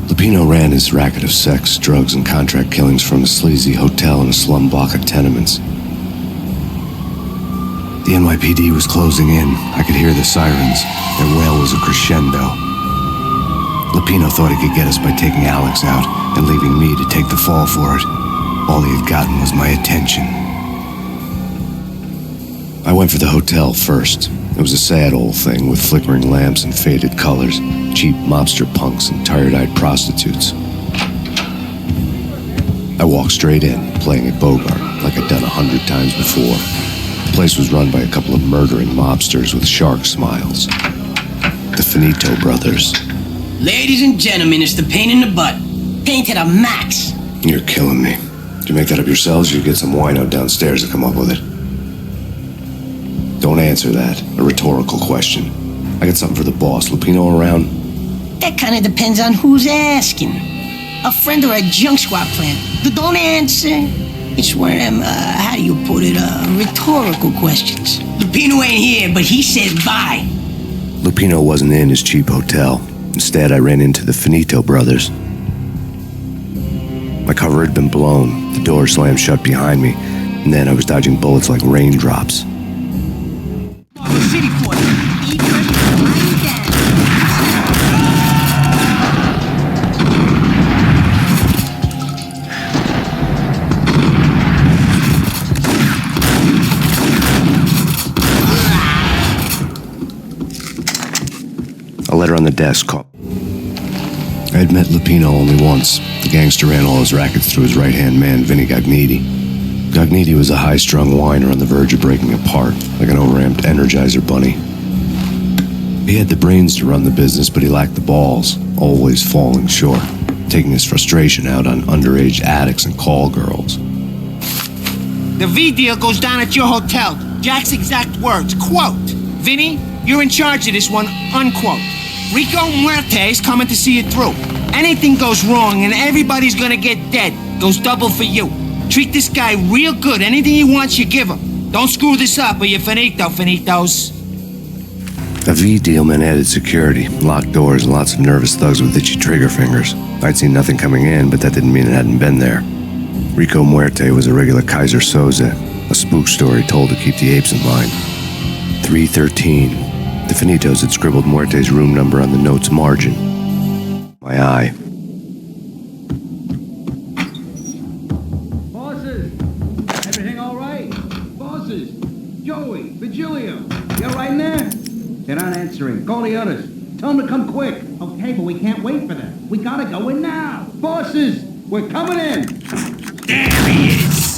Lupino ran his racket of sex, drugs, and contract killings from a sleazy hotel in a slum block of tenements. The NYPD was closing in. I could hear the sirens. Their wail was a crescendo. Lupino thought he could get us by taking Alex out and leaving me to take the fall for it. All he had gotten was my attention. I went for the hotel first. It was a sad old thing with flickering lamps and faded colors, cheap mobster punks and tired-eyed prostitutes. I walked straight in, playing at Bogart, like I'd done 100 times before. The place was run by a couple of murdering mobsters with shark smiles. The Finito brothers. Ladies and gentlemen, it's the Payne in the butt. Payne to the max. You're killing me. Did you make that up yourselves, or you get some wino downstairs to come up with it? Don't answer that. A rhetorical question. I got something for the boss. Lupino around? That kind of depends on who's asking. A friend or a junk squad plan. Don't answer. It's one of them, how do you put it, rhetorical questions. Lupino ain't here, but he said bye. Lupino wasn't in his cheap hotel. Instead, I ran into the Finito brothers. My cover had been blown. The door slammed shut behind me, and then I was dodging bullets like raindrops. City quarter. Eat fresh and lying down. A letter on the desk caught. I had met Lupino only once. The gangster ran all his rackets through his right-hand man, Vinny Gagniti. Gagniti was a high-strung whiner on the verge of breaking apart, like an overamped Energizer bunny. He had the brains to run the business, but he lacked the balls, always falling short, taking his frustration out on underage addicts and call girls. The V deal goes down at your hotel. Jack's exact words, quote, "Vinny, you're in charge of this one," unquote. Rico Muerte's coming to see it through. Anything goes wrong and everybody's gonna get dead. Goes double for you. Treat this guy real good. Anything he wants, you give him. Don't screw this up or you're finito, finitos. A V deal meant added security, locked doors, and lots of nervous thugs with itchy trigger fingers. I'd seen nothing coming in, but that didn't mean it hadn't been there. Rico Muerte was a regular Kaiser Soze, a spook story told to keep the apes in line. 313. The Finitos had scribbled Muerte's room number on the note's margin. My eye. Bosses! Everything all right? Bosses! Joey! Virgilio! You all right in there? They're not answering. Call the others. Tell them to come quick. Okay, but we can't wait for them. We gotta go in now. Bosses! We're coming in! There he is!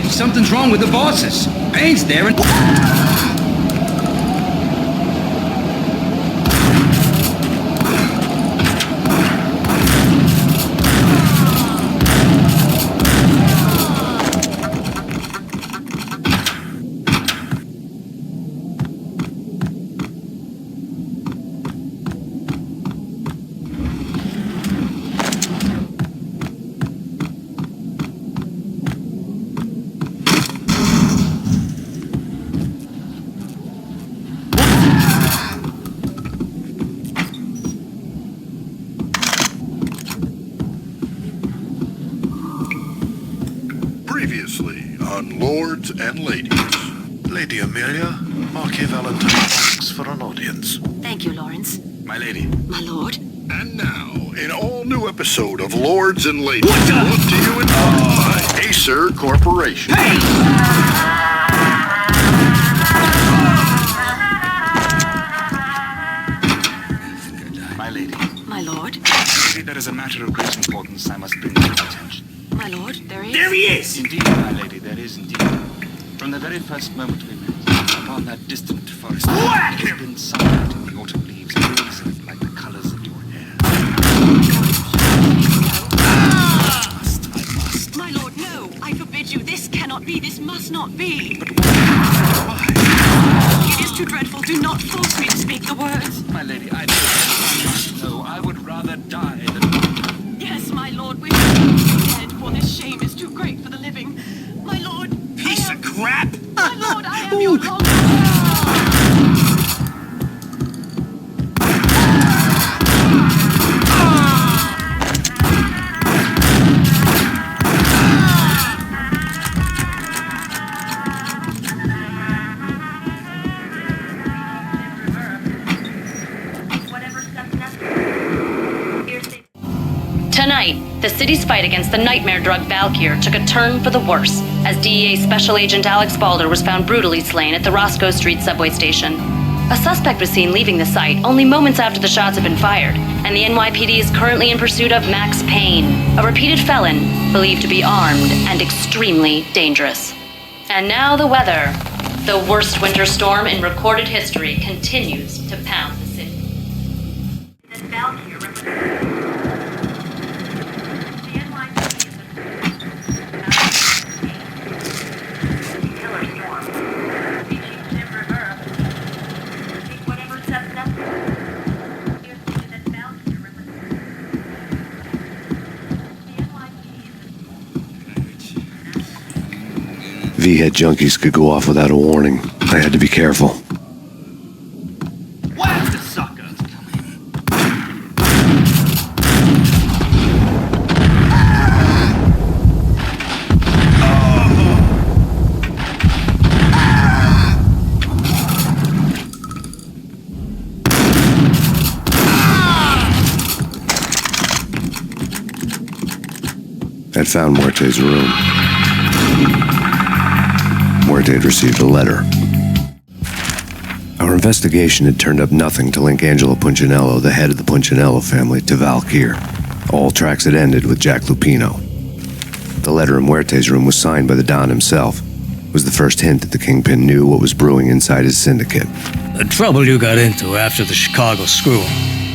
Something's wrong with the bosses. Payne's there and... Previously on Lords and Ladies. Lady Amelia, Marquis Valentine asks for an audience. Thank you, Lawrence. My lady. My lord. And now, an all-new episode of Lords and Ladies. Brought to you in part by Acer Corporation. Hey! My lady. My lord. Lady, there is a matter of great importance I must bring to your attention. My lord, there is... There he is! Indeed, my lady, there is indeed. From the very first moment we met, upon that distant forest, Whack it has him! been sunlight in the autumn leaves, crimson like the colors of your hair. My lord, no! I forbid you. This can must not be. But why? It is too dreadful. Do not force me to speak the words. My lady, I must know. I would rather die than... Yes, my lord, we should be dead, for this shame is too great for the living. My lord, Piece of crap! my lord, I am your lord. Tonight, the city's fight against the nightmare drug Valkyr took a turn for the worse, as DEA Special Agent Alex Balder was found brutally slain at the Roscoe Street subway station. A suspect was seen leaving the site only moments after the shots had been fired, and the NYPD is currently in pursuit of Max Payne, a repeated felon believed to be armed and extremely dangerous. And now the weather. The worst winter storm in recorded history continues to pound the city. V-head junkies could go off without a warning. I had to be careful. Whack the sucker! I'd found Muerte's room. Muerte had received a letter. Our investigation had turned up nothing to link Angelo Punchinello, the head of the Punchinello family, to Valkyr. All tracks had ended with Jack Lupino. The letter in Muerte's room was signed by the Don himself. It was the first hint that the Kingpin knew what was brewing inside his syndicate. The trouble you got into after the Chicago screw-up.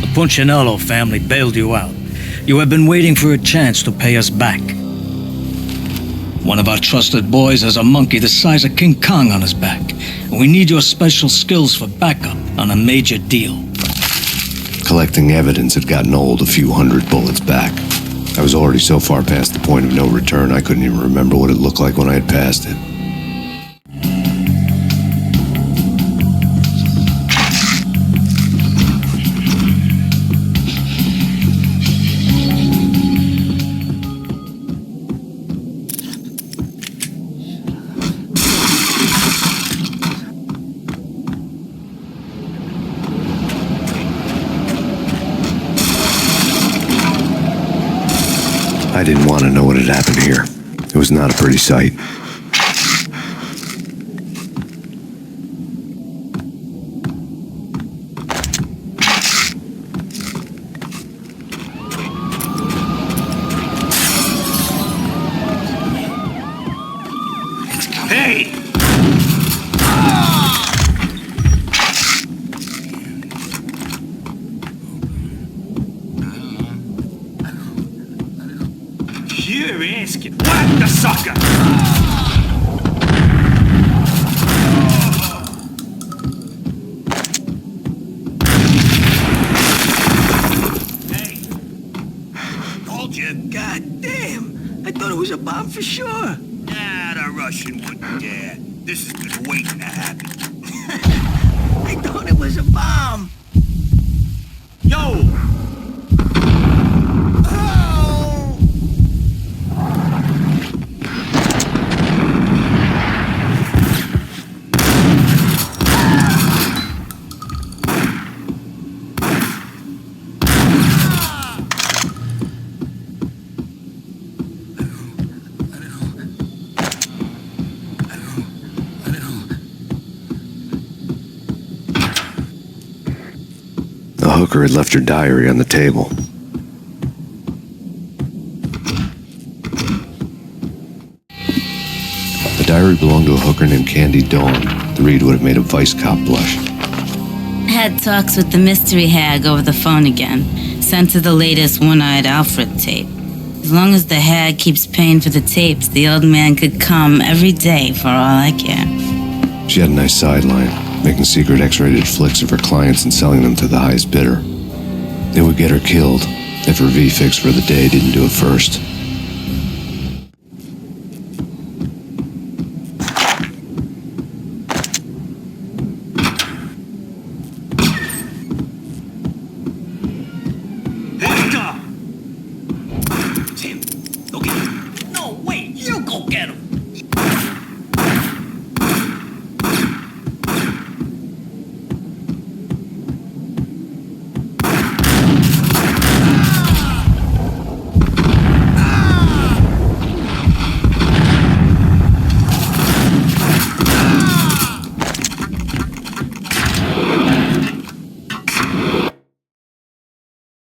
The Punchinello family bailed you out. You have been waiting for a chance to pay us back. One of our trusted boys has a monkey the size of King Kong on his back. And we need your special skills for backup on a major deal. Collecting evidence had gotten old a few hundred bullets back. I was already so far past the point of no return I couldn't even remember what it looked like when I had passed it. I didn't want to know what had happened here. It was not a pretty sight. Hey! You're asking. Whack the sucker! Hey! Told you. God damn! I thought it was a bomb for sure. Nah, the Russian wouldn't dare. This has been waiting to happen. I thought it was a bomb. Yo! The hooker had left her diary on the table. The diary belonged to a hooker named Candy Dawn. The read would have made a vice cop blush. Had talks with the mystery hag over the phone again. Sent her the latest one-eyed Alfred tape. As long as the hag keeps paying for the tapes, the old man could come every day for all I care. She had a nice sideline, making secret X-rated flicks of her clients and selling them to the highest bidder. They would get her killed if her V-fix for the day didn't do it first.